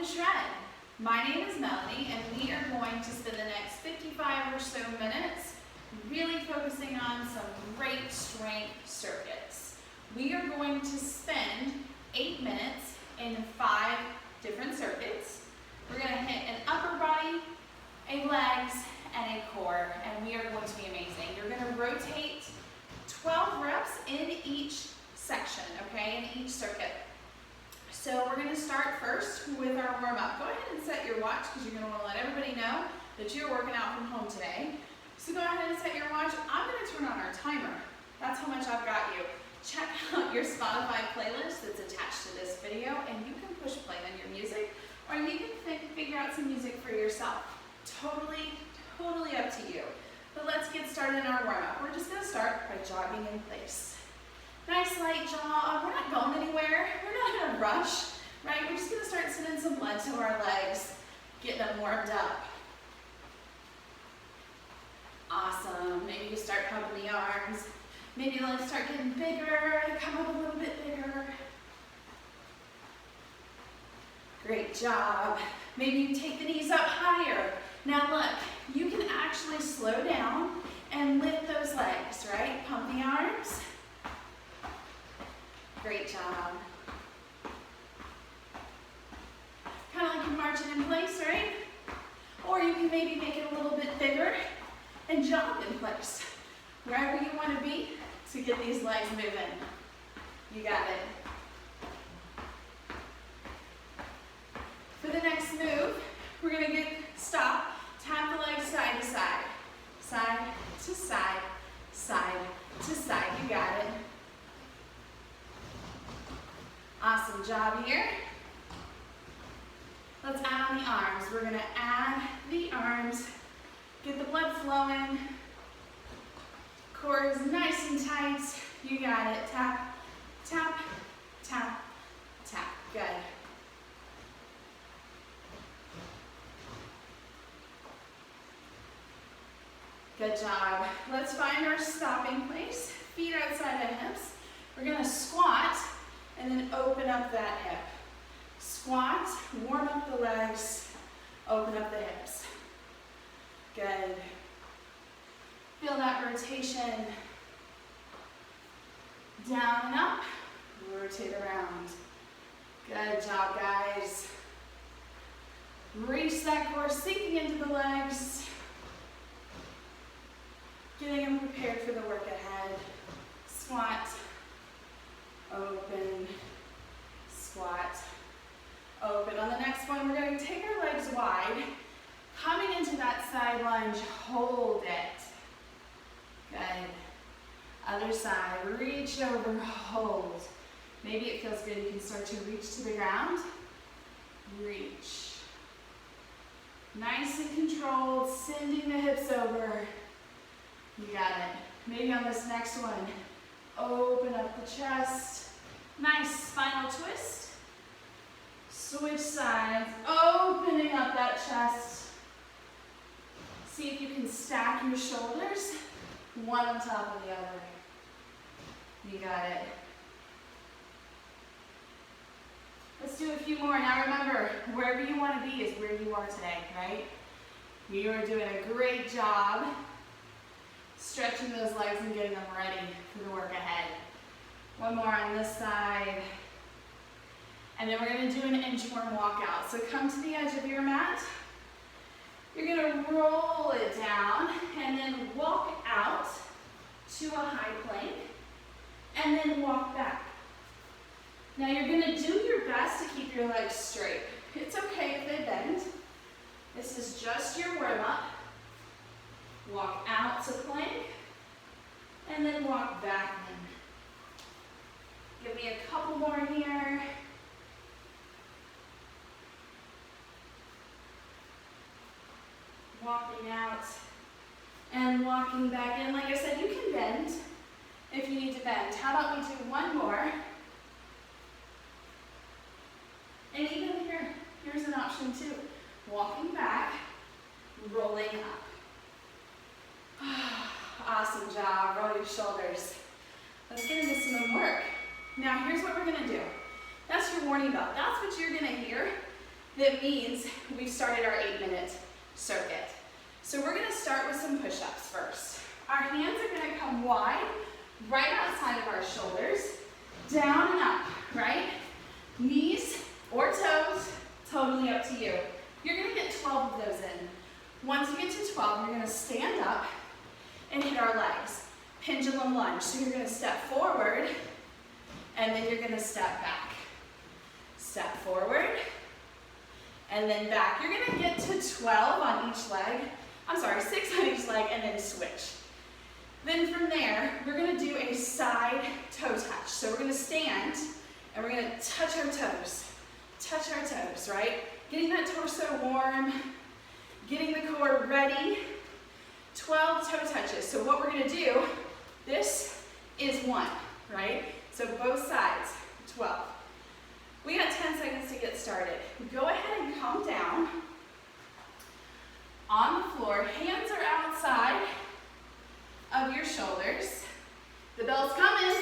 to Shred. My name is Melanie, and we are going to spend the next 55 or so minutes really focusing on some great strength circuits. We are going to spend 8 minutes in 5 different circuits. We're going to hit an upper body, a legs, and a core, and we are going to be amazing. You're going to rotate 12 reps in each section, okay, in each circuit. So we're going to start first with our warm-up. Go ahead and set your watch because you're going to want to let everybody know that you're working out from home today. So go ahead and set your watch. I'm going to turn on our timer. That's how much I've got you. Check out your Spotify playlist that's attached to this video, and you can push play on your music, or you can figure out some music for yourself. Totally up to you. But let's get started in our warm-up. We're just going to start by jogging in place. Nice light jog. We're not going anywhere. We're not in a rush, right? We're just going to start sending some blood to our legs, getting them warmed up. Awesome. Maybe you start pumping the arms. Maybe the legs start getting bigger, come up a little bit bigger. Great job. Maybe you take the knees up higher. Now look, you can actually slow down and lift those legs, right? Pump the arms. Great job. Kind of like you're marching in place, right? Or you can maybe make it a little bit bigger and jog in place. Wherever you want to be to get these legs moving. You got it. For the next move, we're going to stop, tap the legs side to side. Side to side, side to side. You got it. Awesome job here. Let's add on the arms. We're going to add the arms, get the blood flowing. Core is nice and tight. You got it. Tap, tap, tap, tap. Good. Good job. Let's find our stopping place. Feet outside the hips. We're going to squat and then open up that hip. Squat, warm up the legs, open up the hips. Good. Feel that rotation. Down and up, rotate around. Good job, guys. Reach that core, sinking into the legs. Getting them prepared for the work ahead. Squat, open, squat, open. On the next one, we're going to take our legs wide. Coming into that side lunge, hold it. Good. Other side, reach over, hold. Maybe it feels good, you can start to reach to the ground. Reach. Nice and controlled, sending the hips over. You got it. Maybe on this next one, open up the chest. Nice spinal twist. Switch sides, opening up that chest. See if you can stack your shoulders, one on top of the other. You got it. Let's do a few more. Now remember, wherever you want to be is where you are today, right? You are doing a great job stretching those legs and getting them ready for the work ahead. One more on this side. And then we're going to do an inchworm walkout. So come to the edge of your mat. You're going to roll it down and then walk out to a high plank and then walk back. Now you're going to do your best to keep your legs straight. It's okay if they bend. This is just your warm-up. Walk out to plank and then walk back in. Give me a couple more here. Walking out and walking back in. Like I said, you can bend if you need to bend. How about we do one more? And even here, here's an option too. Walking back, rolling up. Awesome job. Roll your shoulders. Let's get into some work. Now here's what we're going to do. That's your warning bell. That's what you're going to hear that means we've started our 8-minute circuit. So we're gonna start with some push-ups first. Our hands are gonna come wide, right outside of our shoulders, down and up, right? Knees or toes, totally up to you. You're gonna get 12 of those in. Once you get to 12, you're gonna stand up and hit our legs. Pendulum lunge. So you're gonna step forward, and then you're gonna step back. Step forward, and then back. You're gonna get to 12 on each leg. I'm sorry, 6 on each leg, and then switch. Then from there, we're gonna do a side toe touch. So we're gonna stand, and we're gonna touch our toes. Touch our toes, right? Getting that torso warm, getting the core ready. 12 toe touches. So what we're gonna do, this is 1, right? So both sides, 12. We got 10 seconds to get started. Go ahead and come down on the floor. Hands are outside of your shoulders. The bell's coming.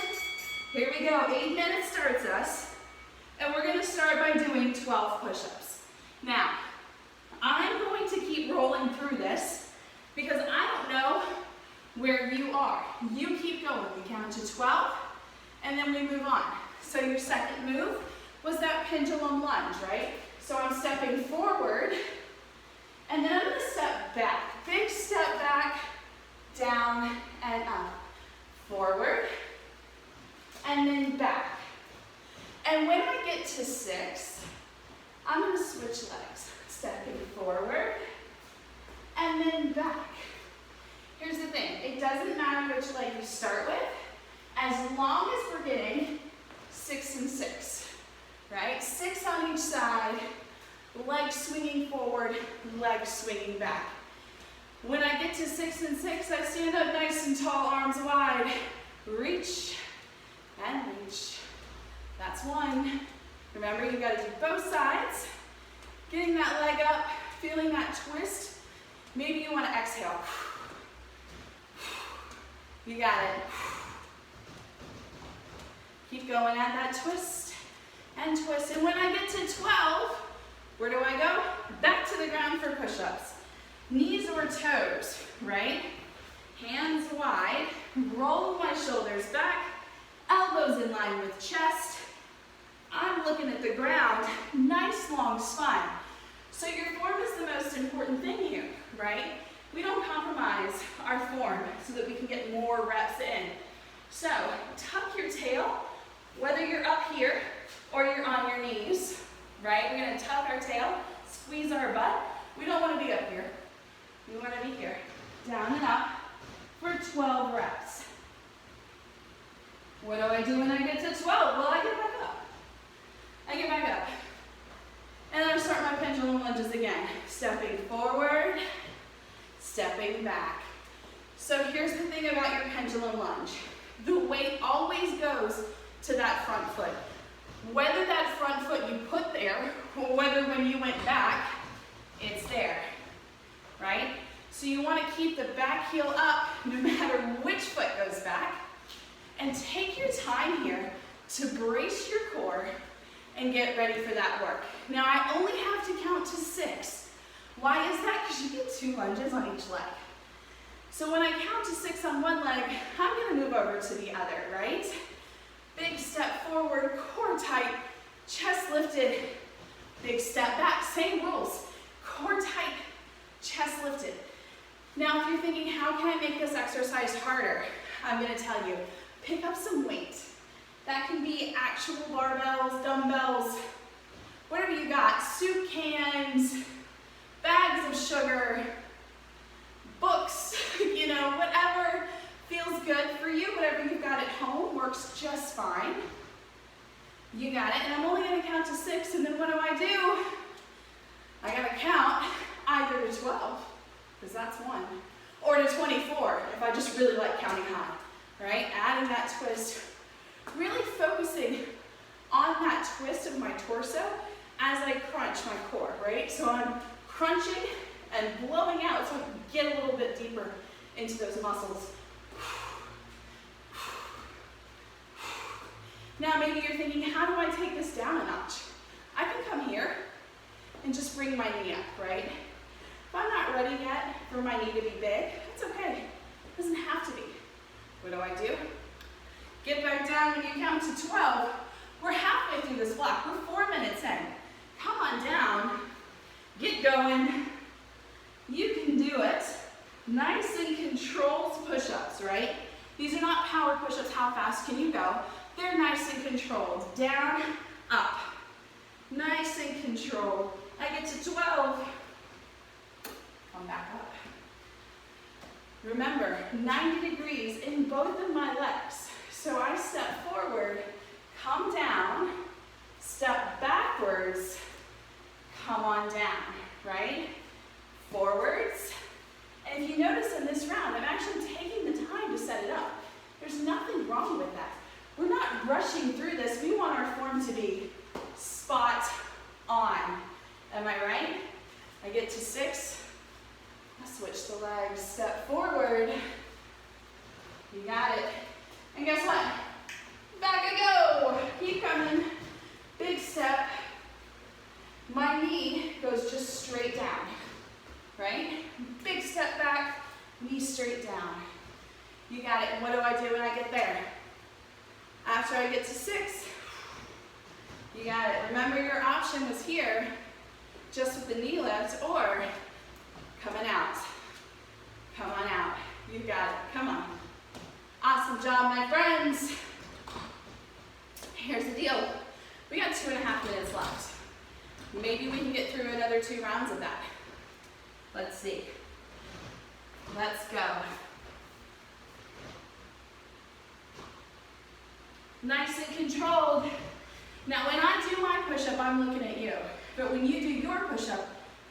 Here we go. 8 minutes starts us. And we're gonna start by doing 12 push-ups. Now, I'm going to keep rolling through this because I don't know where you are. You keep going. We count to 12, and then we move on. So your second move was that pendulum lunge, right? So I'm stepping forward, and then I'm gonna step back. Big step back, down and up. Forward, and then back. And when I get to 6, I'm gonna switch legs. Stepping forward, and then back. Here's the thing, it doesn't matter which leg you start with, as long as we're getting 6 and 6, right? 6 on each side, leg swinging forward, leg swinging back. When I get to 6 and 6, I stand up nice and tall, arms wide. Reach and reach. That's 1. Remember, you gotta do both sides. Getting that leg up, feeling that twist. Maybe you wanna exhale. You got it. Keep going at that twist and twist. And when I get to 12, where do I go? Back to the ground for push-ups. Knees or toes, right? Hands wide, roll my shoulders back, elbows in line with chest. I'm looking at the ground, nice long spine. So your form is the most important thing here, right? We don't compromise our form so that we can get more reps in. So tuck your tail, whether you're up here or you're on your knees, right? We're gonna tuck our tail, squeeze our butt. We don't wanna be up here. We wanna be here. Down and up for 12 reps. What do I do when I get to 12? Well, I get back up. I get back up. And I start my pendulum lunges again. Stepping forward, stepping back. So here's the thing about your pendulum lunge. The weight always goes to that front foot. Whether that front foot you put there, or whether when you went back, it's there, right? So you want to keep the back heel up no matter which foot goes back. And take your time here to brace your core and get ready for that work. Now I only have to count to 6. Why is that? Because you get 2 lunges on each leg. So when I count to 6 on one leg, I'm gonna move over to the other, right? Big step forward, core tight, chest lifted. Big step back, same rules. Core tight, chest lifted. Now if you're thinking, how can I make this exercise harder? I'm gonna tell you, pick up some weight. That can be actual barbells, dumbbells, whatever you got, soup cans, bags of sugar, books, you know, whatever feels good for you, whatever you've got at home works just fine. You got it, and I'm only gonna count to 6, and then what do? I gotta count either to 12, because that's 1, or to 24, if I just really like counting high, right? Adding that twist, really focusing on that twist of my torso as I crunch my core, right? So I'm crunching and blowing out so I can get a little bit deeper into those muscles. Now maybe you're thinking, how do I take this down a notch? I can come here and ready yet for my knee to be big, that's okay. It doesn't have to be. What do? Get back down when you count to 12. We're halfway through this block. We're 4 minutes in. Come on down. Get going. You can do it. Nice and controlled push-ups, right? These are not power push-ups. How fast can you go? They're nice and controlled. Down, up. Nice and controlled. I get to 12. Come back up. Remember, 90 degrees in both of my legs. So I step forward, come down, step backwards, come on down, right? Forwards. And if you notice in this round, I'm actually taking the time to set it up. There's nothing wrong with that. We're not rushing through this. We want our form to be spot on. Am I right? I get to 6. I switch the legs, step forward. You got it. And guess what? Back I go. Keep coming. Big step. My knee goes just straight down, right? Big step back, knee straight down. You got it. And what do I do when I get there? After I get to 6, you got it. Remember, your option was here, just with the knee lift, or coming out. Come on out. You got it. Come on. Awesome job, my friends. Here's the deal. We got 2.5 minutes left. Maybe we can get through another 2 rounds of that. Let's see. Let's go. Nice and controlled. Now when I do my push-up, I'm looking at you. But when you do your push-up,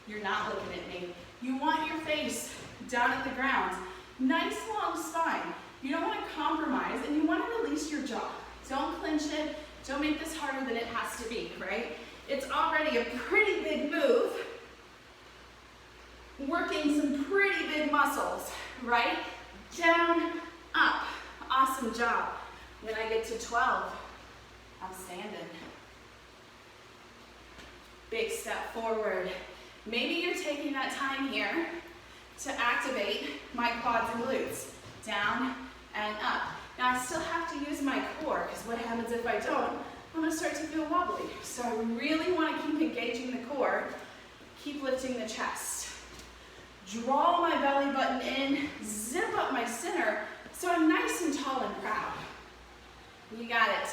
you're not looking at me. You want your face down at the ground. Nice long spine. You don't want to compromise, and you want to release your jaw. Don't clench it. Don't make this harder than it has to be, right? It's already a pretty big move. Working some pretty big muscles, right? Down, up. Awesome job. When I get to 12, I'm standing. Big step forward. Maybe you're taking that time here to activate my quads and glutes. Down and up. Now I still have to use my core, because what happens if I don't? I'm going to start to feel wobbly. So I really want to keep engaging the core. Keep lifting the chest. Draw my belly button in. Zip up my center so I'm nice and tall and proud. You got it.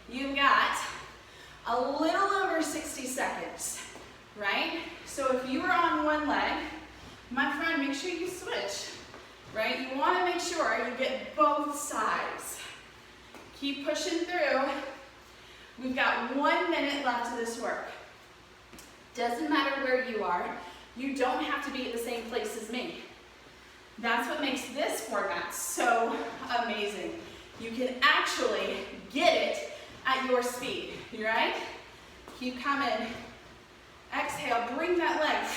You've got a little over 60 seconds, right? So if you were on one leg, my friend, make sure you switch, right? You want to make sure you get both sides. Keep pushing through. We've got 1 minute left of this work. Doesn't matter where you are. You don't have to be at the same place as me. That's what makes this format so amazing. You can actually get it at your speed, you right? Keep coming. Exhale, bring that leg.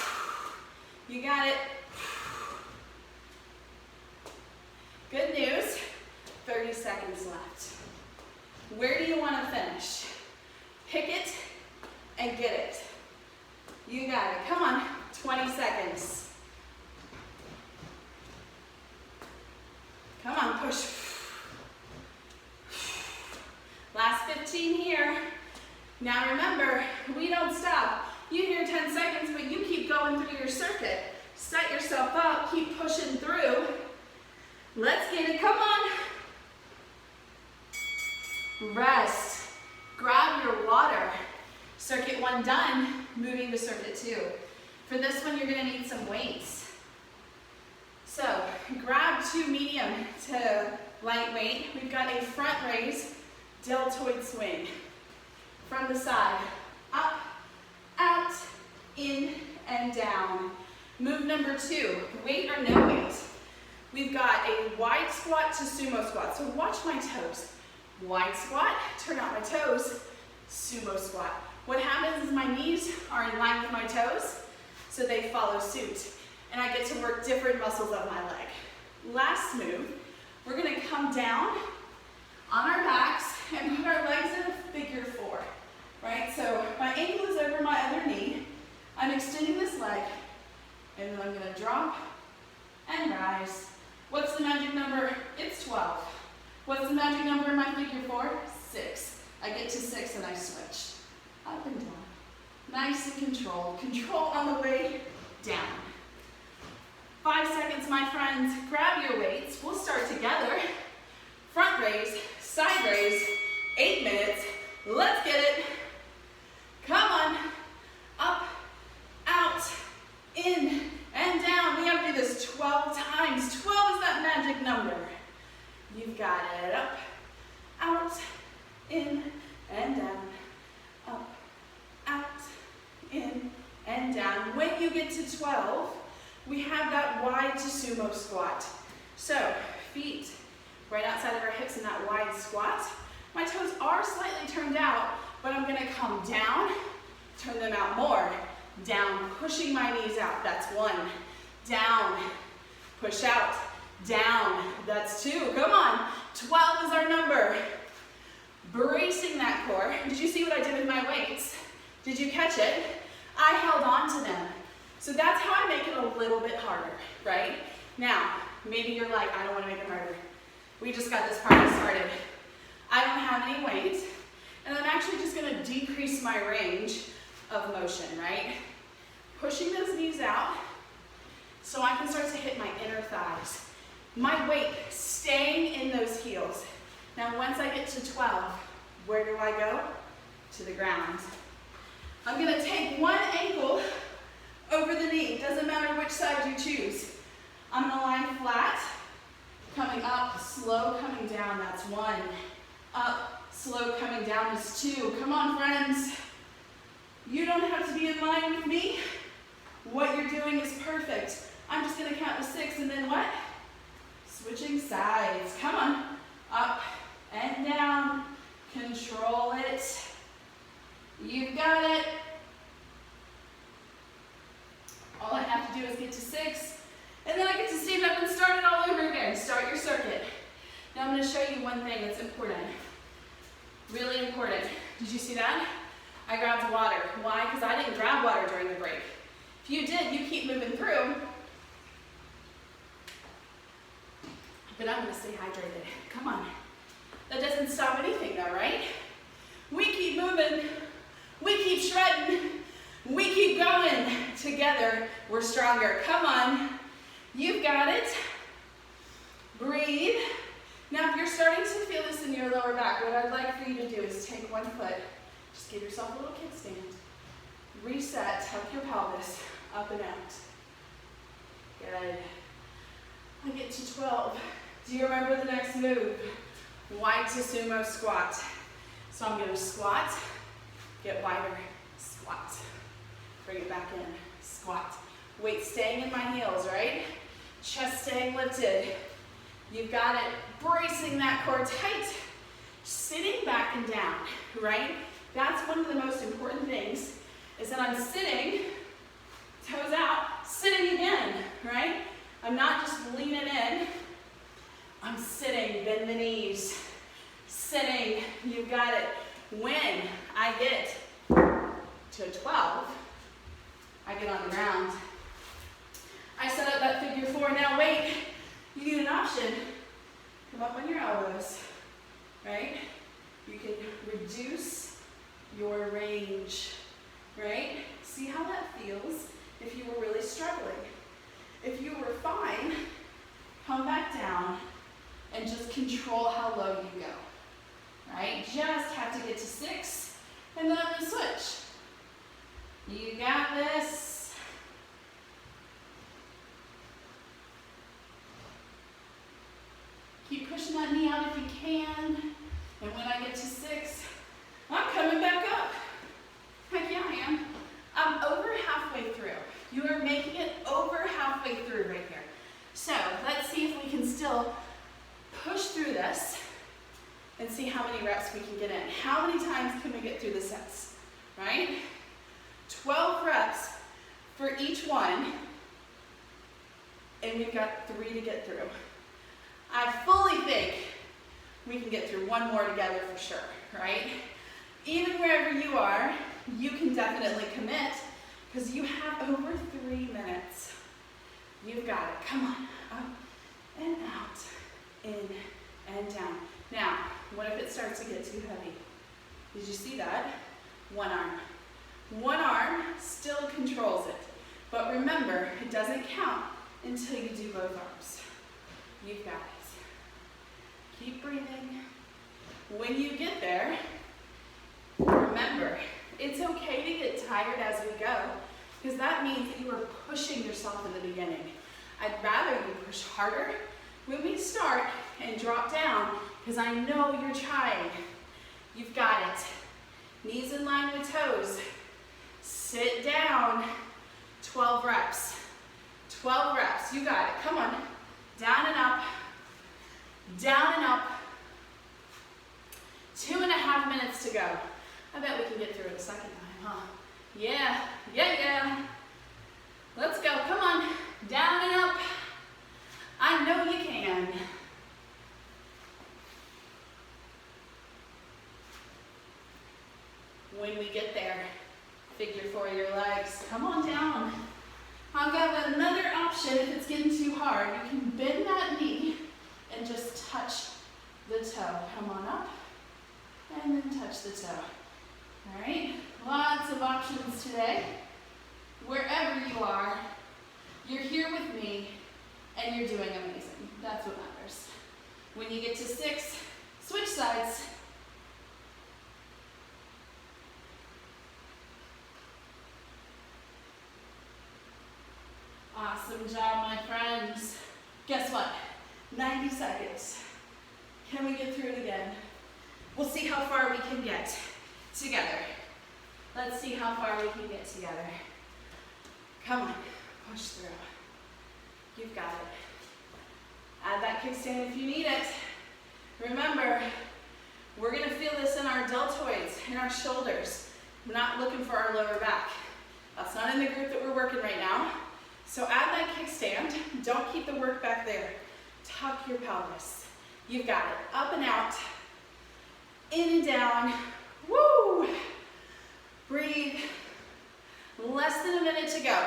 You got it. Good news, 30 seconds left. Where do you want to finish? Pick it and get it. You got it. Come on, 20 seconds. Come on, push. Last 15 here. Now remember, we don't stop. You hear 10 seconds, but you keep going through your circuit. Set yourself up, keep pushing through. Let's get it, come on. Rest, grab your water. Circuit 1 done, moving to circuit 2. For this one, you're gonna need some weights. So, grab 2 medium to lightweight. We've got a front raise, deltoid swing. From the side, up, out, in, and down. Move number 2, weight or no weight. We've got a wide squat to sumo squat. So watch my toes. Wide squat, turn out my toes, sumo squat. What happens is my knees are in line with my toes, so they follow suit. And I get to work different muscles of my leg. Last move, we're gonna come down on our backs and put our legs in a figure 4, right? So my ankle is over my other knee. I'm extending this leg, and then I'm gonna drop and rise. What's the magic number? It's 12. What's the magic number in my figure 4? 6. I get to 6 and I switch. Up and down. Nice and controlled. Control on the way down. 5 seconds, my friends. Grab your weights. We'll start together. Front raise, side raise, 8 minutes. Let's get it. Come on. Up, out, in, and down. We have to do this 12 times. 12 is that magic number. You've got it. Up, out, in, and down. Up, out, in, and down. When you get to 12, we have that wide to sumo squat. So, feet right outside of our hips in that wide squat. My toes are slightly turned out, but I'm gonna come down, turn them out more. Down, pushing my knees out, that's 1. Down, push out, down, that's 2. Come on, 12 is our number. Bracing that core. Did you see what I did with my weights? Did you catch it? I held on to them. So that's how I make it a little bit harder, right? Now, maybe you're like, I don't want to make it harder. We just got this party started. I don't have any weight, and I'm actually just going to decrease my range of motion, right? Pushing those knees out so I can start to hit my inner thighs. My weight staying in those heels. Now, once I get to 12, where do I go? To the ground. I'm going to take one ankle over the knee. Doesn't matter which side you choose. I'm going to lie flat. Coming up, slow coming down, that's 1. Up, slow coming down is 2. Come on, friends. You don't have to be in line with me. What you're doing is perfect. I'm just gonna count to 6 and then what? Switching sides. Come on. Up and down. Control it. You've got it. All I have to do is get to 6. And then I get to stand up and start it all over again. Start your circuit. Now I'm going to show you one thing that's important. Really important. Did you see that? I grabbed water. Why? Because I didn't grab water during the break. If you did, you keep moving through. But I'm going to stay hydrated. Come on. That doesn't stop anything though, right? We keep moving. We keep shredding. We keep going. Together, we're stronger. Come on. You've got it. Breathe. Now, if you're starting to feel this in your lower back, what I'd like for you to do is take one foot, just give yourself a little kickstand, reset, tuck your pelvis, up and out. Good. I get to 12. Do you remember the next move? Wide to sumo squat. So I'm going to squat, get wider, squat. Bring it back in, squat. Weight staying in my heels, right? Chest staying lifted. You've got it. Bracing that core tight. Sitting back and down, right? That's one of the most important things, is that I'm sitting, toes out, sitting again, right? I'm not just leaning in. I'm sitting, bend the knees. Sitting, you've got it. When I get to 12, I get on the ground. I set up that figure 4. Now wait, you need an option. Come up on your elbows, right? You can reduce your range, right? See how that feels if you were really struggling. If you were fine, come back down and just control how low you go, right? Just have to get to 6 and then I'm gonna switch. You got this. Keep pushing that knee out if you can. And when I get to 6, I'm coming back up. Heck yeah, I am. I'm over halfway through. You are making it over halfway through right here. So let's see if we can still push through this and see how many reps we can get in. How many times can we get through the sets, right? 12 reps for each one, and we've got 3 to get through. I fully think we can get through one more together for sure, right? Even wherever you are, you can definitely commit because you have over 3 minutes. You've got it. Come on. Up and out. In and down. Now, what if it starts to get too heavy? Did you see that? One arm. One arm still controls it. But remember, it doesn't count until you do both arms. You've got it. Keep breathing. When you get there, remember, it's okay to get tired as we go, because that means that you are pushing yourself in the beginning. I'd rather you push harder when we start and drop down, because I know you're trying. You've got it. Knees in line with toes. Sit down. 12 reps. 12 reps. You got it. Come on. Down and up. Down and up. 2.5 minutes to go. I bet we can get through it a second time, huh? Yeah. Yeah. Let's go. Come on. Down and up. I know you can. When we get there, figure 4 your legs. Come on down. I've got another option if it's getting too hard. You can bend that knee and just touch the toe. Come on up and then touch the toe. All right, lots of options today. Wherever you are, you're here with me and you're doing amazing. That's what matters. When you get to 6, switch sides. Awesome job, my friends. Guess what? 90 seconds. Can we get through it again? We'll see how far we can get together. Let's see how far we can get together. Come on, push through. You've got it. Add that kickstand if you need it. Remember, we're gonna feel this in our deltoids, in our shoulders. We're not looking for our lower back. That's not in the group that we're working right now. So add that kickstand. Don't keep the work back there. Tuck your pelvis. You've got it. Up and out. In and down. Woo! Breathe. Less than a minute to go.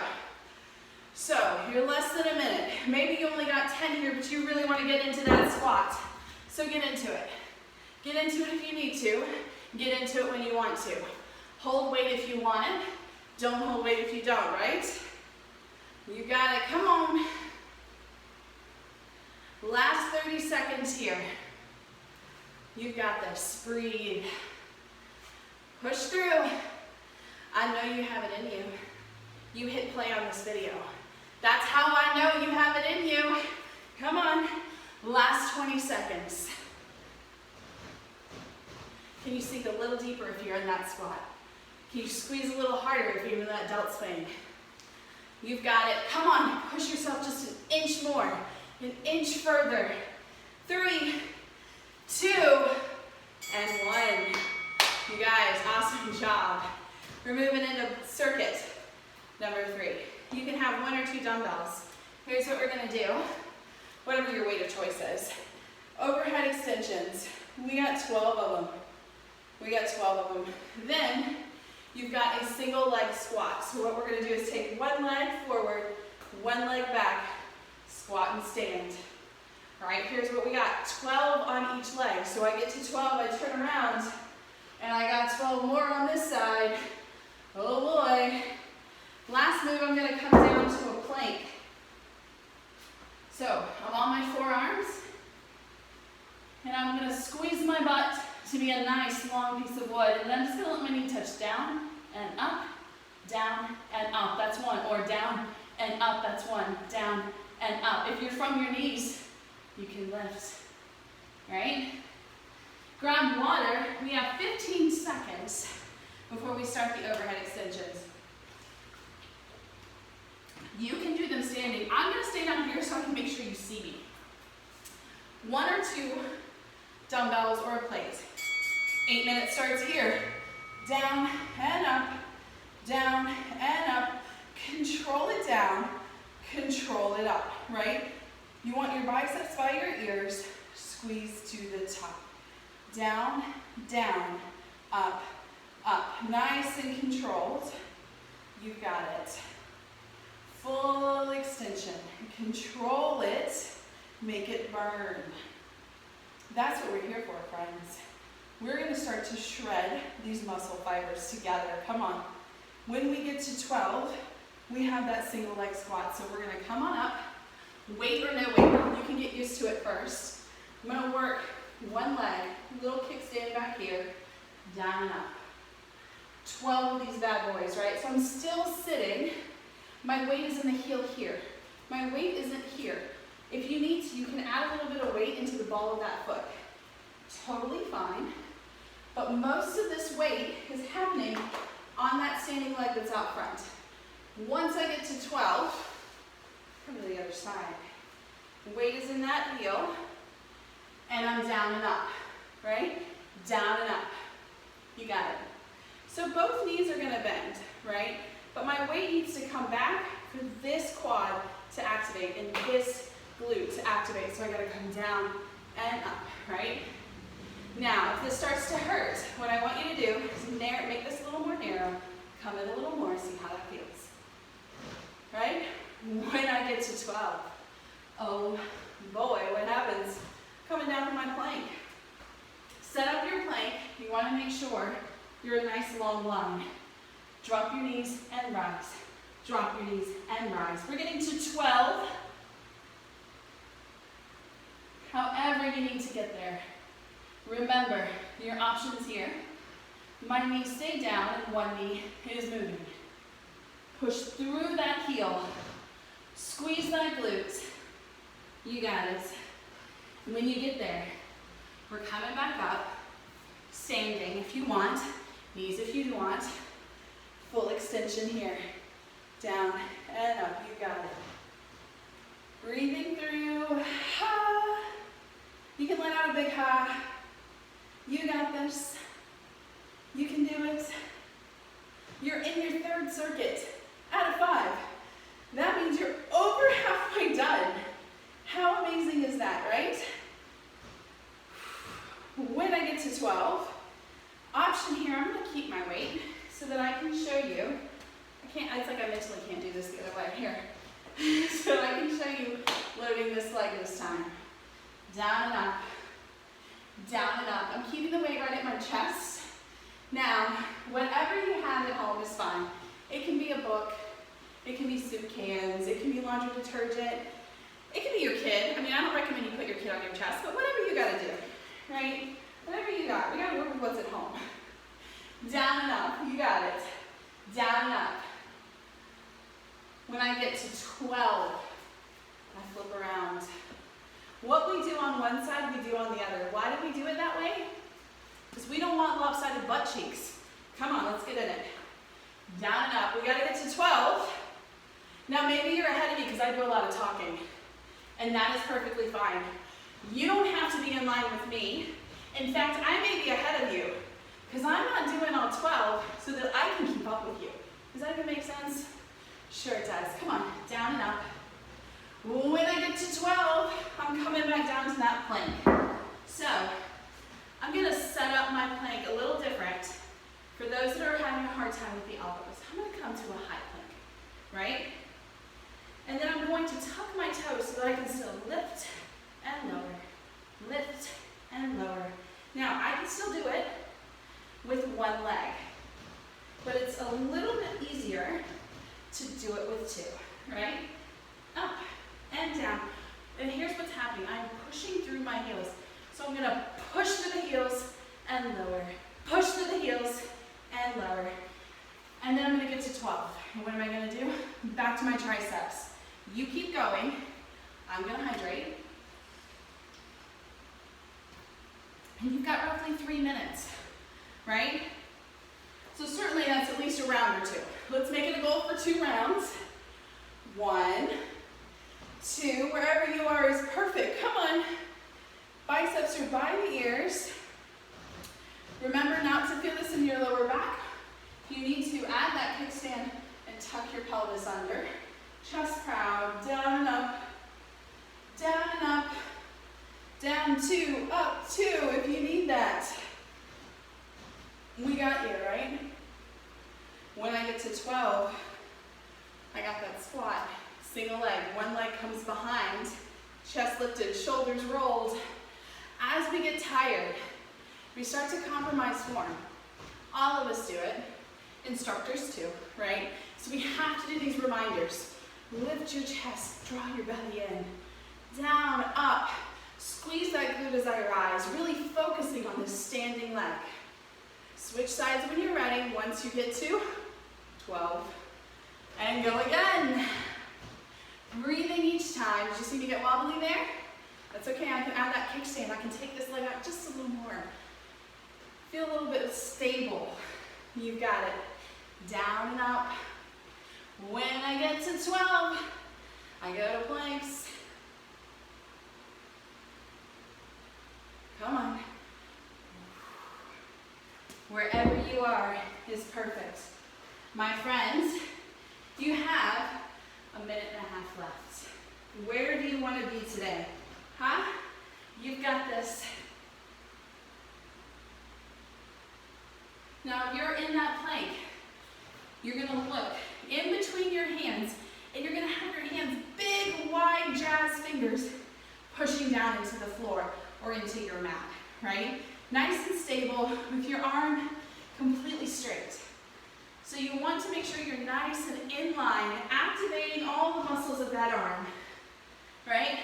So you're less than a minute. Maybe you only got 10 here, but you really want to get into that squat. So get into it. Get into it if you need to. Get into it when you want to. Hold weight if you want it. Don't hold weight if you don't, right? You got it. Come on. Last 30 seconds here. You've got this. Breathe. Push through. I know you have it in you. You hit play on this video. That's how I know you have it in you. Come on. Last 20 seconds. Can you sink a little deeper if you're in that squat? Can you squeeze a little harder if you're in that delt swing? You've got it. Come on. Push yourself just an inch more. An inch further. 3, 2, and 1. You guys, awesome job. We're moving into circuit number 3. You can have 1 or 2 dumbbells. Here's what we're gonna do. Whatever your weight of choice is. Overhead extensions. We got 12 of them. We got 12 of them. Then, you've got a single leg squat. So what we're gonna do is take one leg forward, one leg back, squat and stand. All right, here's what we got. 12 on each leg. So I get to 12, I turn around, and I got 12 more on this side. Oh boy. Last move, I'm gonna come down to a plank. So I'm on my forearms, and I'm gonna squeeze my butt to be a nice long piece of wood, and then I'm just gonna let my knee touch down and up, down and up. That's 1. Or down and up. That's 1. Down and up. If you're from your knees, you can lift. All right? Grab water. We have 15 seconds before we start the overhead extensions. You can do them standing. I'm gonna stay down here so I can make sure you see me. 1 or 2 dumbbells or a plate. 8 minutes starts here. Down and up, down and up. Control it down, control it up, right? You want your biceps by your ears, squeeze to the top. Down, down, up, up. Nice and controlled. You've got it. Full extension. Control it. Make it burn. That's what we're here for, friends. We're going to start to shred these muscle fibers together. Come on. When we get to 12, we have that single leg squat. So we're going to come on up. Weight or no weight. You can get used to it first. I'm going to work one leg, little kickstand back here, down and up. 12 of these bad boys, right? So I'm still sitting. My weight is in the heel here. My weight isn't here. If you need to, you can add a little bit of weight into the ball of that foot. Totally fine. But most of this weight is happening on that standing leg that's out front. Once I get to 12, come to the other side. Weight is in that heel, and I'm down and up, right? Down and up. You got it. So both knees are going to bend, right? But my weight needs to come back for this quad to activate and this glute to activate. So I got to come down and up, right? Now, if this starts to hurt, what I want you to do is make this a little more narrow, come in a little more, see how that feels. Right? When I get to 12, oh boy, what happens? Coming down from my plank. Set up your plank. You want to make sure you're a nice long line. Drop your knees and rise. Drop your knees and rise. We're getting to 12. However you need to get there. Remember, your options here. My knees stay down and one knee is moving. Push through that heel. Squeeze that glute. You got it. When you get there, we're coming back up. Standing if you want. Knees if you want. Full extension here. Down and up. You got it. Breathing through. Ha. You can let out a big ha. You got this. You can do it. You're in your third circuit out of 5. That means you're over halfway done. How amazing is that, right? When I get to 12, option here, I'm going to keep my weight so that I can show you. It's like I mentally can't do this the other way. Here. So I can show you loading this leg this time. Down and up. Down and up. I'm keeping the weight right at my chest. Now, whatever you have at home is fine. It can be a book. It can be soup cans. It can be laundry detergent. It can be your kid. I mean, I don't recommend you put your kid on your chest, but whatever you got to do, right? Whatever you got. We got to work with what's at home. Down and up. You got it. Down and up. When I get to 12, I flip around. What we do on one side, we do on the other. Why do we do it that way? Because we don't want lopsided butt cheeks. Come on, let's get in it. Down and up. We got to get to 12. Now maybe you're ahead of me because I do a lot of talking. And that is perfectly fine. You don't have to be in line with me. In fact, I may be ahead of you because I'm not doing all 12 so that I can keep up with you. Does that even make sense? Sure it does. Come on, down and up. When I get to 12, I'm coming back down to that plank. So, I'm going to set up my plank a little different. For those that are having a hard time with the elbows, I'm going to come to a high plank, right? And then I'm going to tuck my toes so that I can still lift and lower, lift and lower. Now, I can still do it with one leg, but it's a little bit easier to do it with 2, right? Up and down. And here's what's happening. I'm pushing through my heels. So I'm going to push through the heels and lower. Push through the heels and lower. And then I'm going to get to 12. And what am I going to do? Back to my triceps. You keep going. I'm going to hydrate. And you've got roughly 3 minutes, right? So certainly that's at least a round or 2. Let's make it a goal for 2 rounds. 1, 2, wherever you are is perfect. Come on. Biceps are by the ears. Remember not to feel this in your lower back. You need to add that kickstand and tuck your pelvis under. Chest proud, down and up, down and up, down 2, up 2 if you need that. We got you, right? When I get to 12, I got that squat. Single leg, one leg comes behind, chest lifted, shoulders rolled. As we get tired, we start to compromise form. All of us do it, instructors too, right? So we have to do these reminders. Lift your chest, draw your belly in, down, up, squeeze that glute as I rise, really focusing on this standing leg. Switch sides when you're ready, once you get to 12, and go again. Breathing each time. You just need to get wobbly there. That's okay, I can add that kickstand. I can take this leg up just a little more. Feel a little bit stable. You've got it. Down and up. When I get to 12, I go to planks. Come on. Wherever you are is perfect. My friends, you have a minute and a half left. Where do you want to be today? Huh? You've got this. Now, if you're in that plank, you're going to look in between your hands, and you're going to have your hands big, wide jazz fingers pushing down into the floor or into your mat, right? Nice and stable with your arm completely straight. So you want to make sure you're nice and in line, activating all the muscles of that arm, right?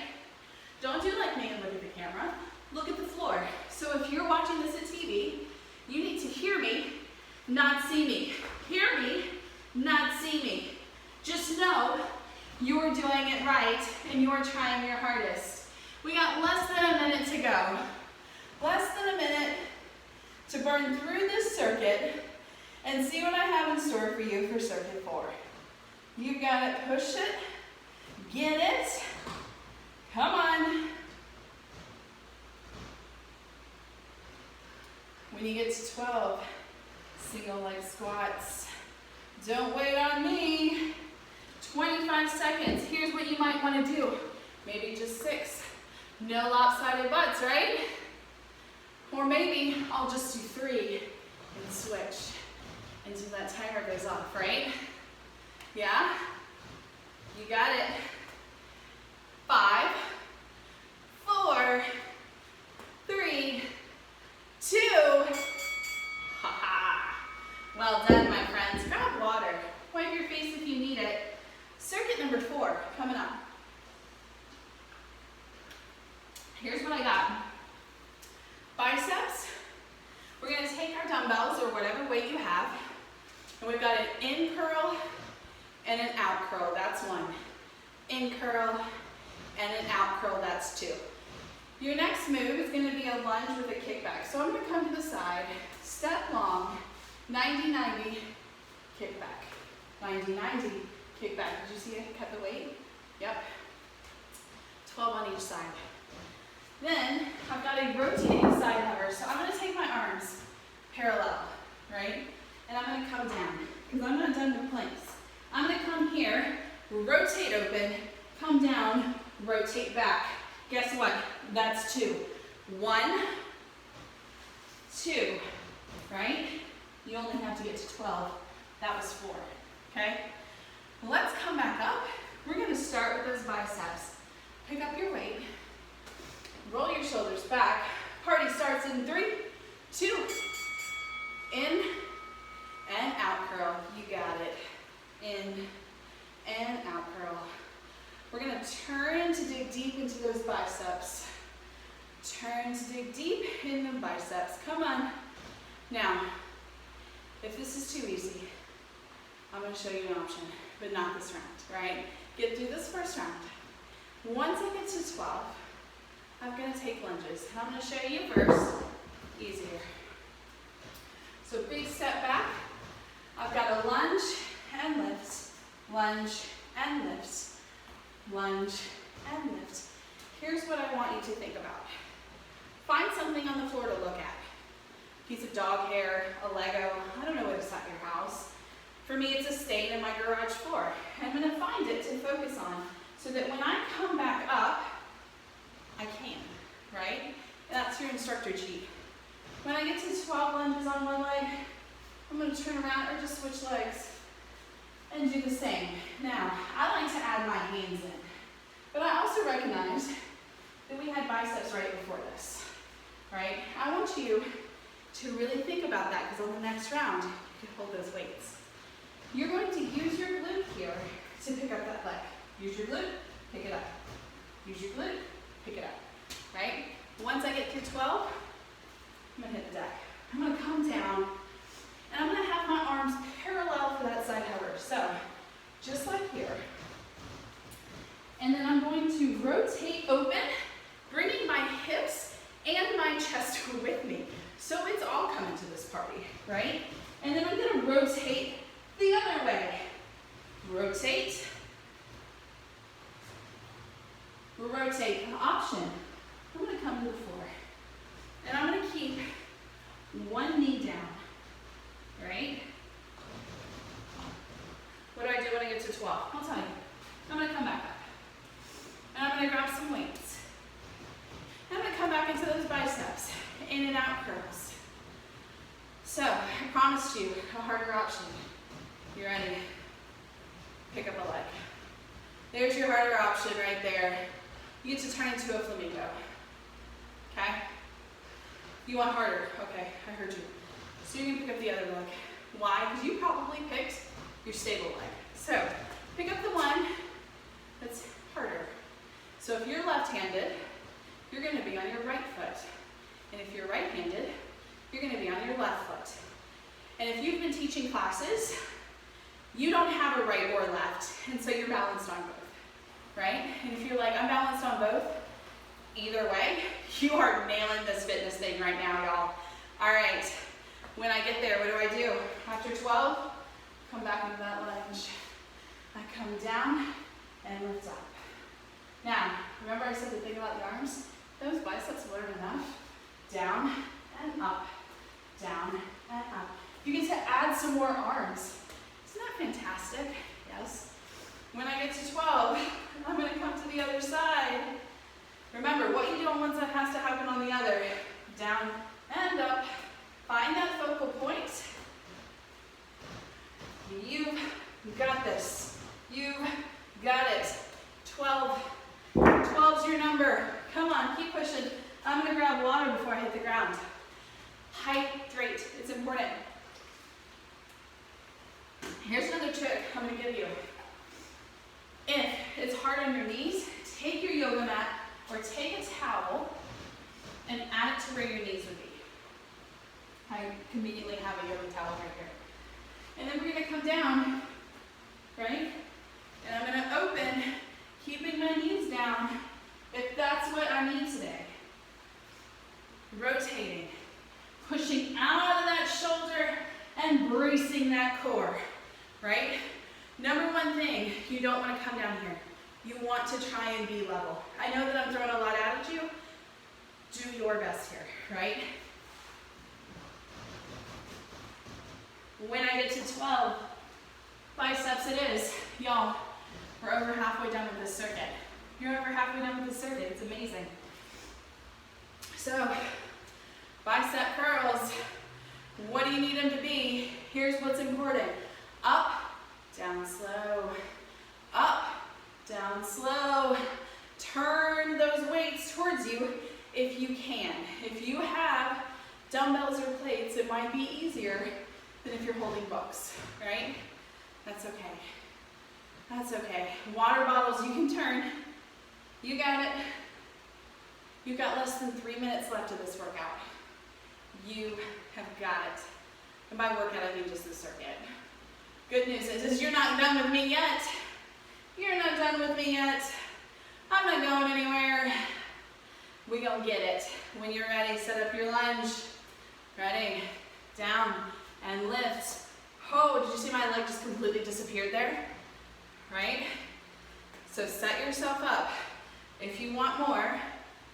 Don't do like me and look at the camera. Look at the floor. So if you're watching this at TV, you need to hear me, not see me. Hear me, not see me. Just know you're doing it right and you're trying your hardest. We got less than a minute to go. Less than a minute to burn through this circuit and see what I have in store for you for circuit 4. You've got it, push it, get it, come on. When you get to 12, single leg squats. Don't wait on me. 25 seconds. Here's what you might want to do. Maybe just 6. No lopsided butts, right? Or maybe I'll just do 3 and switch until that timer goes off, right? Yeah? You got it. 5, 4, 3, 2. Well done, my friends. Grab water. Wipe your face if you need it. Circuit number 4 coming up. Here's what I got. Biceps. We're going to take our dumbbells or whatever weight you have, and we've got an in curl and an out curl. That's 1. In curl and an out curl. That's 2. Your next move is going to be a lunge with a kickback. So I'm going to come to the side, step long, 90-90, kickback. 90-90, kickback. Did you see it cut the weight? Yep. 12 on each side. Then I've got a rotating side lever. So I'm going to take my arms parallel, right? And I'm going to come down because I'm not done with planks. I'm going to come here, rotate open, come down, rotate back. Guess what? That's 2. 1, 2, right? You only have to get to 12. That was 4, okay? Let's come back up. We're going to start with those biceps. Pick up your weight. Roll your shoulders back. Party starts in 3, 2, in and out curl. You got it. In and out curl. We're going to turn to dig deep into those biceps. Turn to dig deep in the biceps. Come on. Now, if this is too easy, I'm going to show you an option, but not this round, right? Get through this first round. Once I get to 12, I'm going to take lunges. I'm going to show you first. Easier. So big step back. I've got a lunge and lift, lunge and lift, lunge and lift. Here's what I want you to think about. Find something on the floor to look at. Piece of dog hair, a Lego, I don't know what it's at your house. For me, it's a stain in my garage floor. I'm going to find it to focus on so that when I come back up, I can, right? That's your instructor cheat. When I get to 12 lunges on one leg, I'm going to turn around or just switch legs and do the same. Now, recognize that we had biceps right before this, right? I want you to really think about that because on the next round, you can hold those weights. You're going to use your glute here to pick up that leg. Use your glute, pick it up. Use your glute, pick it up, right? Once I get through 12, I'm gonna hit the deck. I'm gonna come down, and I'm gonna have my arms parallel for that side hover. So, just like here. And then I'm going to rotate open, bringing my hips and my chest with me. So it's all coming to this party, right? And then I'm gonna rotate the other way. Rotate. Rotate. Option. I'm gonna come to the floor. And I'm gonna keep one knee down, right? What do I do when I get to 12? I'll tell you. I'm gonna come back up. And I'm gonna grab some weights. I'm gonna come back into those biceps, in and out curls. So, I promised you a harder option. You ready? Pick up a leg. There's your harder option right there. You get to turn into a flamingo. Okay? You want harder. Okay, I heard you. So you're gonna pick up the other leg. Why? Because you probably picked your stable leg. So, pick up the one that's harder. So if you're left-handed, you're gonna be on your right foot. And if you're right-handed, you're gonna be on your left foot. And if you've been teaching classes, you don't have a right or left, and so you're balanced on both, right? And if you're like, I'm balanced on both, either way, you are nailing this fitness thing right now, y'all. All right, when I get there, what do I do? After 12, come back into that lunge. I come down and lift up. Now, remember I said the thing about the arms? Those biceps learn enough. Down and up, down and up. You get to add some more arms. Isn't that fantastic? Yes. When I get to 12, I'm gonna come to the other side. Remember, what you do on one side has to happen on the other. Down and up. Find that focal point. You've got this. You've got it. 12. 12's your number. Come on, keep pushing. I'm gonna grab water before I hit the ground. Hydrate, it's important. Here's another trick I'm gonna give you. If it's hard on your knees, take your yoga mat or take a towel and add it to where your knees would be. I conveniently have a yoga towel right here. And then we're gonna come down, right? And I'm gonna open, keeping my knees down, if that's what I need today. Rotating, pushing out of that shoulder and bracing that core, right? Number one thing, you don't want to come down here. You want to try and be level. I know that I'm throwing a lot at you. Do your best here, right? When I get to 12, biceps it is. Y'all, we're over halfway done with this circuit. You're over halfway done with this circuit. It's amazing. So, bicep curls. What do you need them to be? Here's what's important. Up, down slow. Up, down slow. Turn those weights towards you if you can. If you have dumbbells or plates, it might be easier than if you're holding books, right? That's okay. That's okay. Water bottles you can turn. You got it. You've got less than 3 minutes left of this workout. You have got it. And by workout, I mean just the circuit. Good news is you're not done with me yet. You're not done with me yet. I'm not going anywhere. We gonna get it. When you're ready, set up your lunge. Ready? Down and lift. Oh, did you see my leg just completely disappeared there? Right? So set yourself up. If you want more,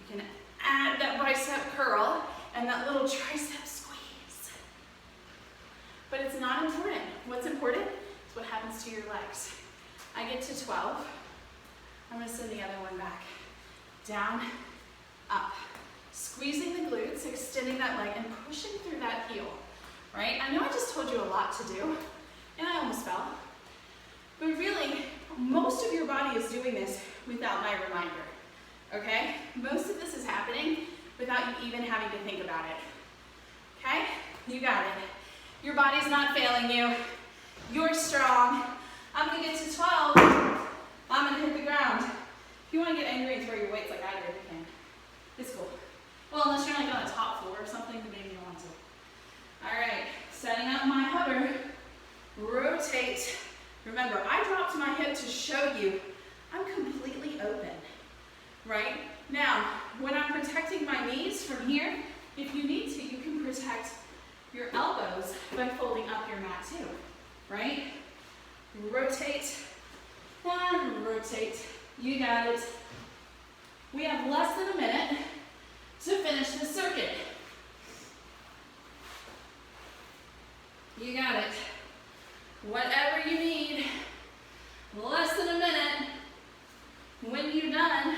you can add that bicep curl and that little tricep squeeze. But it's not important. What's important is what happens to your legs. I get to 12. I'm gonna send the other one back. Down, up. Squeezing the glutes, extending that leg, and pushing through that heel, right? I know I just told you a lot to do, and I almost fell. But really, most of your body is doing this without my reminder. okay? Most of this is happening without you even having to think about it, okay? You got it. Your body's not failing you. You're strong. I'm gonna get to 12. I'm gonna hit the ground. If you wanna get angry and throw your weights like I did, you can. It's cool. Well, unless you're like on a top floor or something, then maybe you don't want to. All right, setting up my hover. Rotate. Remember, I dropped my hip to show you I'm completely open, right? Now, when I'm protecting my knees from here, if you need to, you can protect your elbows by folding up your mat too, right? Rotate and rotate. You got it. We have less than a minute to finish the circuit. You got it. Whatever you need, less than a minute. When you're done,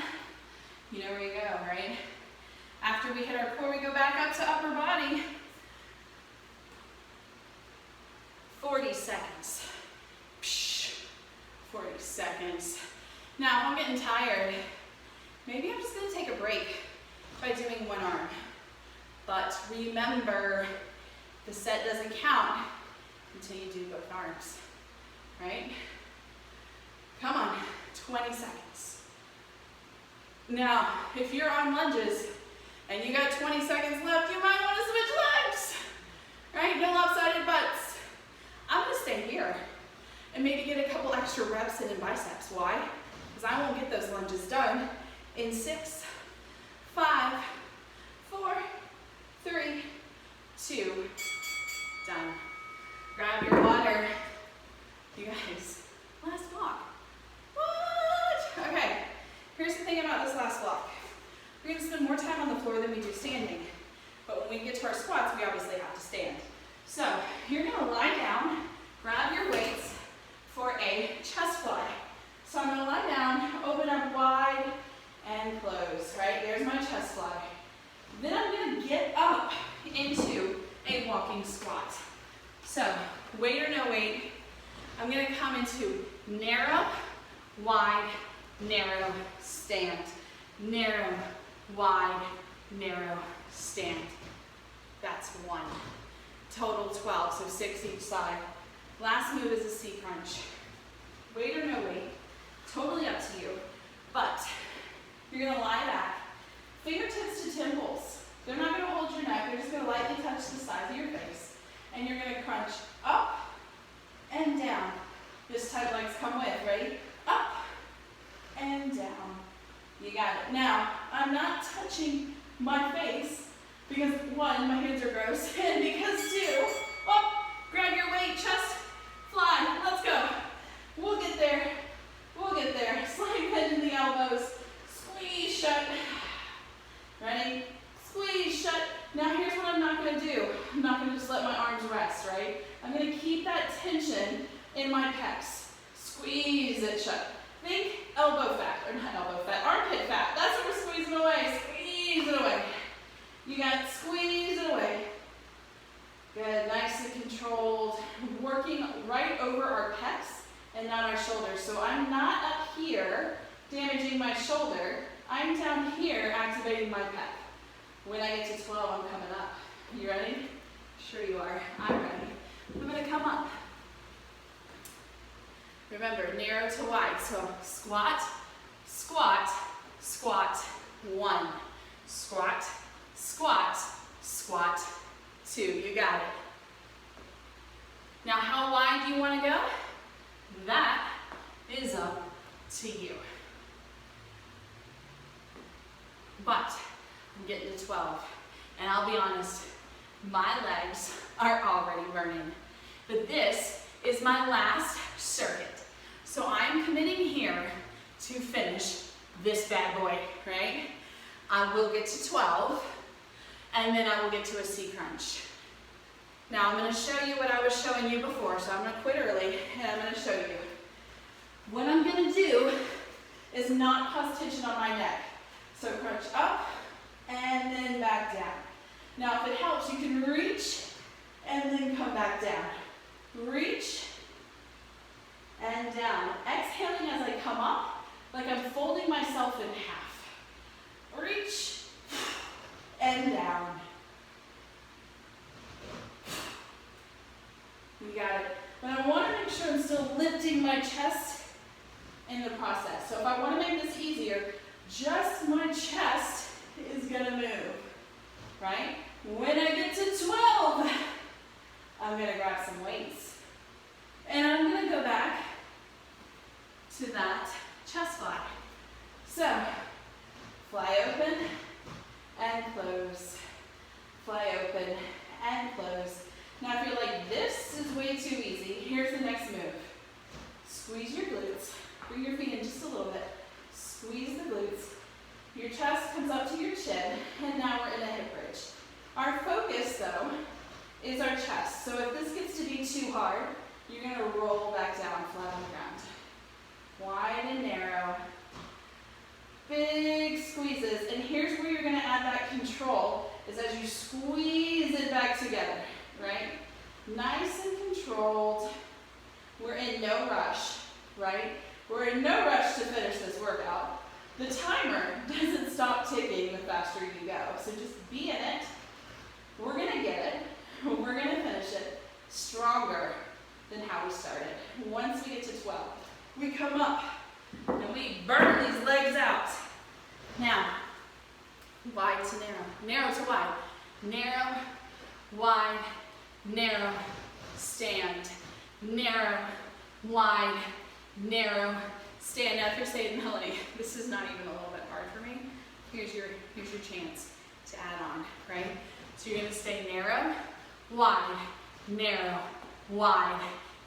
you know where you go, right? After we hit our core, we go back up to upper body. 40 seconds. 40 seconds. Now, if I'm getting tired, maybe I'm just gonna take a break by doing one arm. But remember, the set doesn't count until you do both arms, right? Come on, 20 seconds. Now, if you're on lunges and you got 20 seconds left, you might want to switch legs, right? No lopsided butts. I'm gonna stay here and maybe get a couple extra reps in biceps. Why? Because I won't get those lunges done in 6, 5, 4, 3, 2, done. Grab your water. You guys, last block. What? Okay, here's the thing about this last block. We're gonna spend more time on the floor than we do standing. But when we get to our squats, we obviously have to stand. So you're gonna lie down, grab your weights for a chest fly. So I'm gonna lie down, open up wide, and close, right? There's my chest fly. Then I'm gonna get up into a walking squat. So, weight or no weight, I'm gonna come into narrow, wide, narrow, stand. Narrow, wide, narrow, stand. That's 1. Total 12, so 6 each side. Last move is a C crunch. Weight or no weight, totally up to you. But you're gonna lie back, fingertips to temples. They're not gonna hold your neck, they're just gonna lightly touch the sides of your face. And you're gonna crunch up and down. This tight legs come with, ready? Up and down. You got it. Now, I'm not touching my face because 1, my hands are gross, and because 2, oh, grab your weight, chest, fly, let's go. We'll get there, we'll get there. Slide bend in the elbows, squeeze shut. Ready? Squeeze shut. Now here's what I'm not gonna do. I'm not gonna just let my arms rest, right? I'm gonna keep that tension in my pecs. Squeeze it shut. Think elbow fat, or not elbow fat, armpit fat. That's what we're squeezing away. Squeeze it away. You got it, squeeze it away. Good, nice and controlled. Working right over our pecs and not our shoulders. So I'm not up here damaging my shoulder. I'm down here activating my pec. When I get to 12, I'm coming up. You ready? Sure you are. I'm ready. I'm gonna come up. Remember, narrow to wide. So squat, squat, squat, 1. Squat, squat, squat, 2. You got it. Now, how wide do you want to go? That is up to you. But I'm getting to 12, and I'll be honest, my legs are already burning. But this is my last circuit. So I'm committing here to finish this bad boy, right? I will get to 12, and then I will get to a C crunch. Now I'm gonna show you what I was showing you before, so I'm gonna quit early, and I'm gonna show you. What I'm gonna do is not cause tension on my neck. So crunch up, and then back down. Now if it helps, you can reach, and then come back down. Reach, and down. Exhaling as I come up, like I'm folding myself in half. reach, and down. You got it. But I want to make sure I'm still lifting my chest in the process. So if I want to make this easier, just my chest is going to move, right? When I get to 12, I'm going to grab some weights. And I'm going to go back to that chest fly. So, fly open and close. Fly open and close. Now if you're like, this is way too easy, here's the next move. Squeeze your glutes. Bring your feet in just a little bit. Squeeze the glutes. Your chest comes up to your chin, and now we're in a hip bridge. Our focus, though, is our chest. So if this gets to be too hard, you're going to roll back down flat on the ground. Wide and narrow. Big squeezes. And here's where you're going to add that control, is as you squeeze it back together, right? Nice and controlled. We're in no rush, right? We're in no rush to finish this workout. The timer doesn't stop ticking the faster you go. So just be in it. We're going to get it. We're going to finish it stronger than how we started. Once we get to 12, we come up and we burn these legs out. Now, wide to narrow. Narrow to wide. Narrow, wide, narrow, stand. Narrow, wide, narrow, stand. Now if you're saying, Melanie, this is not even a little bit hard for me, here's your chance to add on, right? So you're going to stay narrow, wide, narrow, wide.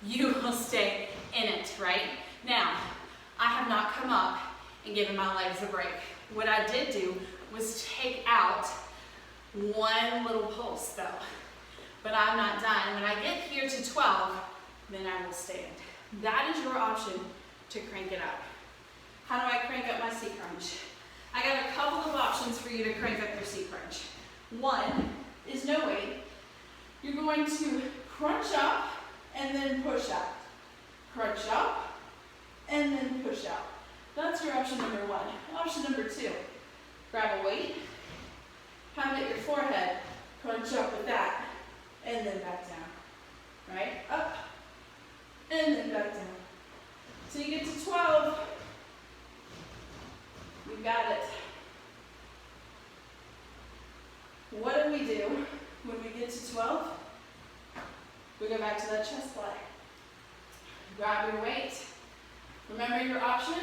You will stay in it, right? Now, I have not come up and given my legs a break. What I did do was take out one little pulse though. But I'm not done. When I get here to 12, then I will stand. That is your option to crank it up. How do I crank up my seat crunch? I got a couple of options for you to crank up your seat crunch. One is no weight. You're going to crunch up and then push out. Crunch up and then push out. That's your option number one. Option number two, grab a weight, have it at your forehead, crunch up with that, and then back down. Right? Up, and then back down. So you get to 12, you got it. What do we do when we get to 12? We go back to that chest fly. Grab your weight. Remember your option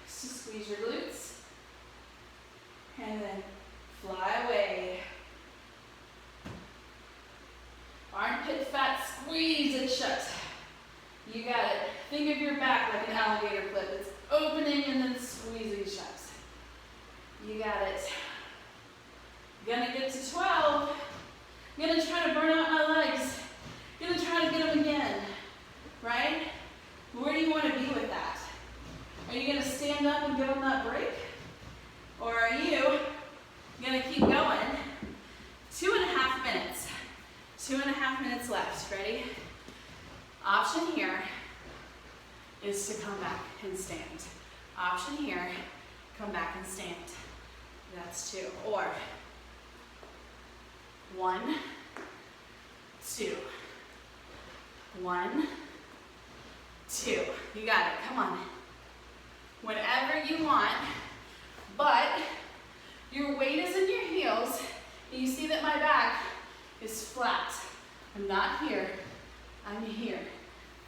is to squeeze your glutes. And then fly away. Armpit fat, squeeze it shut. You got it. Think of your back like an alligator clip. It's opening and then squeezing shut. You got it. Gonna get to 12. Gonna try to burn out my legs. Gonna try to get them again. Right? Where do you want to be with that? Are you gonna stand up and give them that break? Or are you gonna keep going? 2.5 minutes. 2.5 minutes left. Ready? Option here is to come back and stand. Option here, come back and stand. That's 2. Or 1, 2. 1, 2. You got it. Come on. Whenever you want, but your weight is in your heels, and you see that my back is flat. I'm not here. I'm here.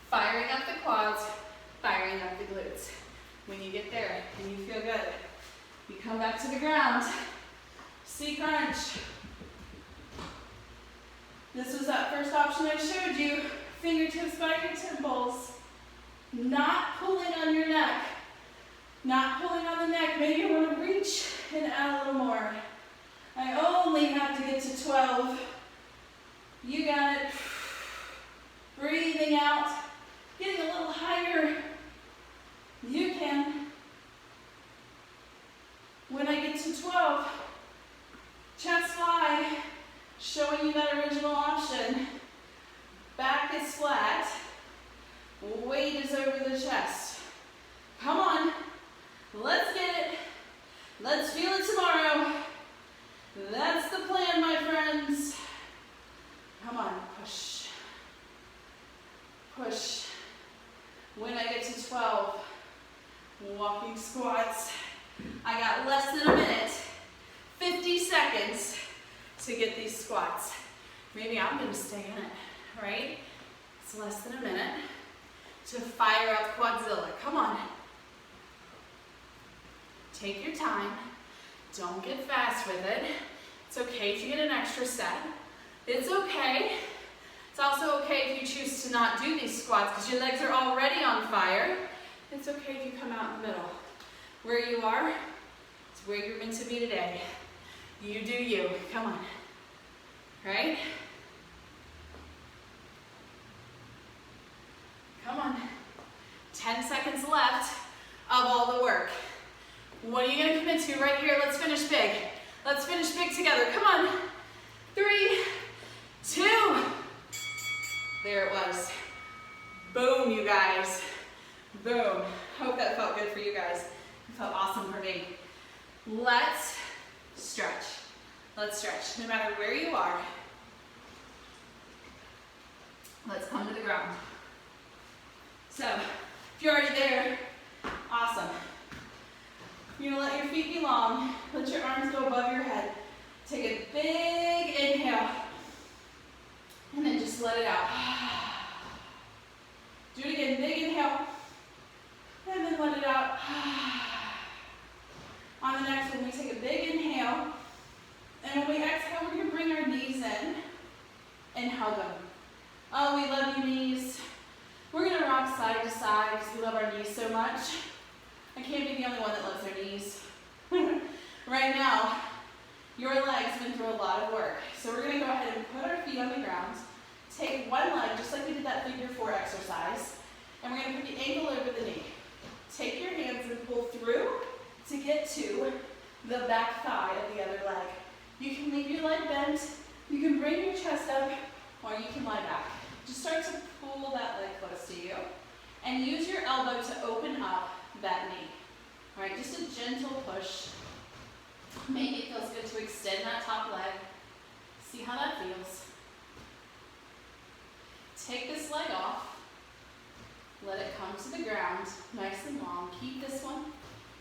Firing up the quads, firing up the glutes. When you get there and you feel good, you come back to the ground. C crunch. This was that first option I showed you. Fingertips by your temples. Not pulling on your neck. Not pulling on the neck. Maybe you want to reach and add a little more. I only have to get to 12. You got it. Breathing out. Getting a little higher. You can. When I get to 12, chest fly, showing you that original option. Back is flat. Weight is over the chest. Come on. Let's get it. Let's feel it tomorrow. When I get to 12, walking squats. I got less than a minute, 50 seconds to get these squats. Maybe I'm gonna stay in it, right? It's less than a minute to fire up Quadzilla. Come on. Take your time. Don't get fast with it. It's okay if you get an extra set. It's okay. It's also okay if you choose to not do these squats because your legs are already on fire. It's okay if you come out in the middle. Where you are, it's where you're meant to be today. You do you. Come on. Right? Come on. 10 seconds left of all the work. What are you going to commit to right here? Let's finish big. Let's finish big together. Come on. 3, 2. There it was. Boom, you guys. Boom. Hope that felt good for you guys. It felt awesome for me. Let's stretch. Let's stretch. No matter where you are, let's come to the ground. So, if you're already there, awesome. You're gonna let your feet be long. Let your arms go above your head. Take a big inhale. And then just let it out. Do it again, big inhale. And then let it out. On the next one, we take a big inhale. And when we exhale, we're gonna bring our knees in and hug them. Oh, we love you, knees. We're gonna rock side to side because we love our knees so much. I can't be the only one that loves their knees. Right now, your leg's been through a lot of work. So we're gonna go ahead and put our feet on the ground. Take one leg, just like we did that figure 4 exercise. And we're gonna put the ankle over the knee. Take your hands and pull through to get to the back thigh of the other leg. You can leave your leg bent, you can bring your chest up, or you can lie back. Just start to pull that leg close to you. And use your elbow to open up that knee. All right, just a gentle push. Maybe it feels good to extend that top leg. See how that feels. Take this leg off. Let it come to the ground, nice and long. Keep this one.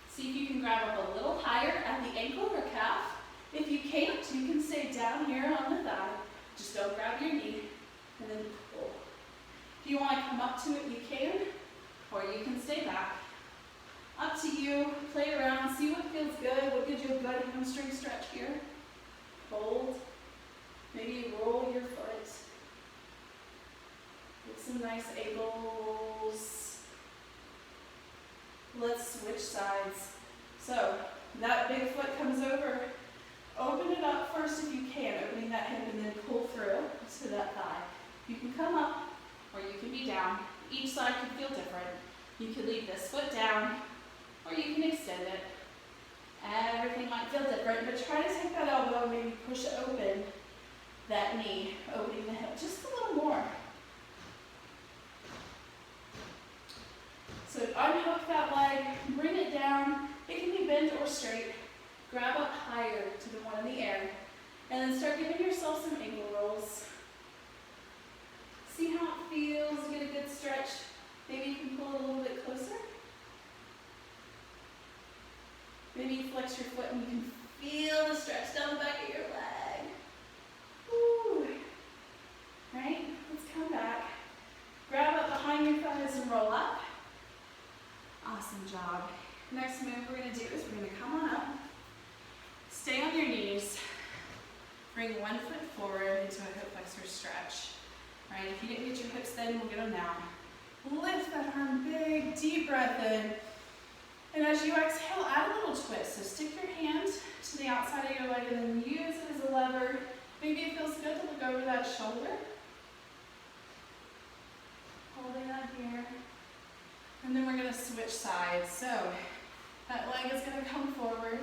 See if you can grab up a little higher at the ankle or calf. If you can't, you can stay down here on the thigh. Just don't grab your knee and then pull. If you want to come up to it, you can, or you can stay back. Up to you. Play around. See what feels good. What gives you a good hamstring stretch here. Hold. Maybe roll your foot. Get some nice ankles. Let's switch sides. So that big foot comes over. Open it up first if you can, opening that hip and then pull through to that thigh. You can come up or you can be down. Each side can feel different. You can leave this foot down or you can extend it. Everything might feel different, but try to take that elbow and maybe push it open that knee, opening the hip just a little more. So unhook that leg, bring it down. It can be bent or straight. Grab up higher to the one in the air. And then start giving yourself some ankle rolls. See how it feels, get a good stretch. Maybe you can pull it a little bit closer. Maybe you flex your foot and you can feel the stretch down the back of your leg. Woo. Right? Let's come back. Grab up behind your thighs and roll up. Awesome job. Next move we're going to do is we're going to come on up. Stay on your knees. Bring one foot forward into a hip flexor stretch. All right, if you didn't get your hips then, we'll get them now. Lift that arm big, deep breath in. And as you exhale, add a little twist. So stick your hand to the outside of your leg and then use it as a lever. Maybe it feels good to look over that shoulder. Holding that here. And then we're going to switch sides. So that leg is going to come forward.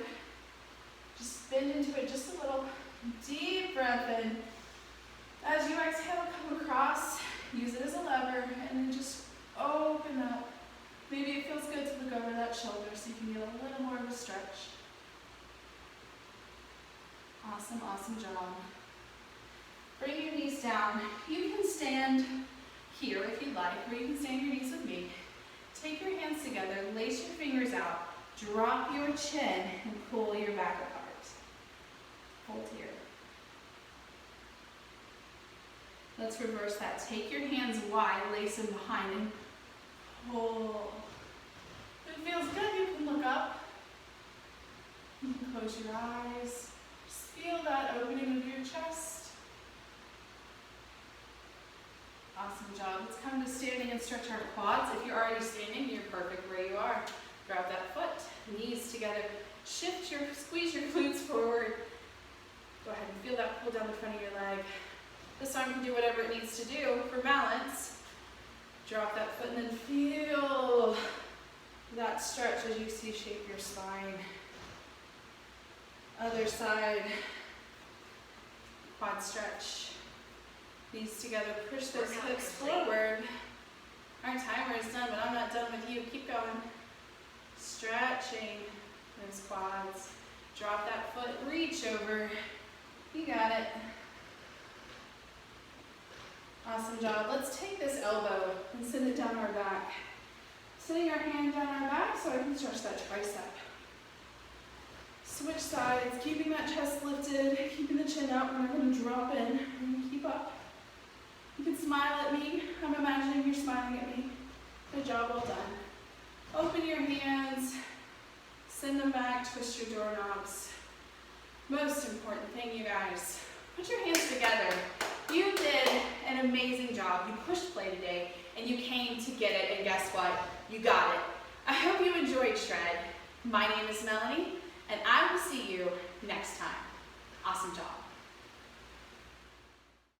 Just bend into it just a little. Deep breath in. As you exhale, come across. Use it as a lever and then just open up. Maybe it feels good to look over that shoulder so you can get a little more of a stretch. Awesome, awesome job. Bring your knees down. You can stand here if you like, or you can stand your knees with me. Drop your chin and pull your back apart. Hold here. Let's reverse that. Take your hands wide, lace them behind, and pull. If it feels good, you can look up. You can close your eyes. Just feel that opening of your chest. Awesome job. Let's come to standing and stretch our quads. If you're already standing, you're perfect where you are. Grab that foot, knees together. Squeeze your glutes forward. Go ahead and feel that pull down the front of your leg. This arm can do whatever it needs to do for balance. Drop that foot and then feel that stretch as you C-shape your spine. Other side, quad stretch. Knees together, push those hips forward. Our timer is done, but I'm not done with you. Keep going. Stretching those quads. Drop that foot, reach over. You got it. Awesome job. Let's take this elbow and send it down our back. Sitting our hand down our back so I can stretch that tricep. Switch sides, keeping that chest lifted, keeping the chin up. We're not going to drop in. We're going to keep up. You can smile at me. I'm imagining you're smiling at me. Good job, well done. Open your hands, send them back, twist your doorknobs. Most important thing, you guys, put your hands together. You did an amazing job. You pushed play today, and you came to get it, and guess what? You got it. I hope you enjoyed Shred. My name is Melanie.